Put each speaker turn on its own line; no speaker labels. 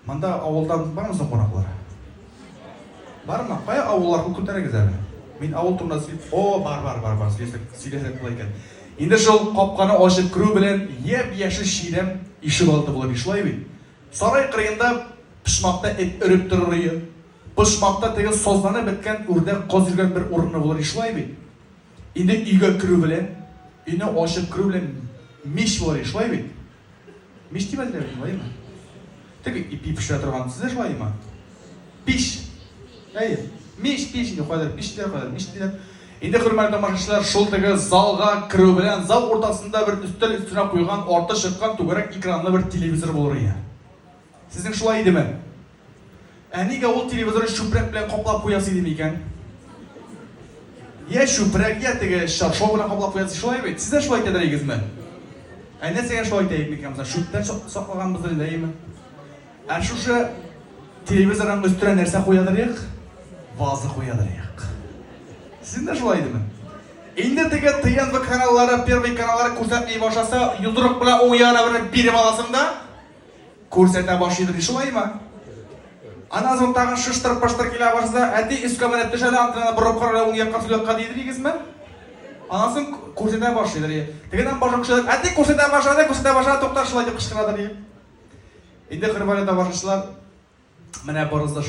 Мында ауылдан бармысың қонаклар? Барма, қай ауыллар көтәрегез әле. Мин авыл турында бар, сөйлесек була икән. Инде шул капканы ачып кирү белән яшел ширем ишек алды булып ишлай бит. Сарай кырыенда пышмакта эт өрүп торыр. Пышмакта теге созланып беткән үрдәк каз йөргән бер урыны булыр ишлай бит. Инде өйгә кирү белән, өйне ачып кирү белән мич булыр ишлай бит. Мич димәделәр булаймы? Теге ипи пешерә торган сездә шулаймы? Пиш. Мич инде кадәр пиштә кадәр миштә. Инде хөрмәтле тамашачылар, шул теге залга кирү белән зал уртасында бер өстәл өстенә куйган арты чыккан түгәрәк экранлы бер телевизор булыр иде. Сезнең шулай идеме? Нигә ул телевизорны чүпрәк белән каплап куясыз иде микән? Я чүпрәк, я теге шаршау белән каплап куясыз шулай бит. Сез дә шулай итәдегезме? Нәрсәгә шулай итәйек микән? Шүптән саклаганбыз инде, әйеме? Шушы телевизорның өстенә нәрсә куядырык? Ваза куядырык. Сез дә шулай идеме? Инде теге ТНВ каналлары, Первый каналлары күрсәтмәй башласа, йодрык белән уң ягына бер биреп аласың да, күрсәтә башлыйдыр шулаймы? Аннан соң тагын шыштыр-пыштыр килә башласа, әти өскә менеп төшә дә антына борып карар уң якка сөйләккә дидегезме? Аннан соң күрсәтә башлыйдыр. Тегеннән башка кешеләр, әти күрсәтә башлады, туктар шулай дип кычкырадыр. Инде хөрмәтле тамашачылар, менә барыгыз да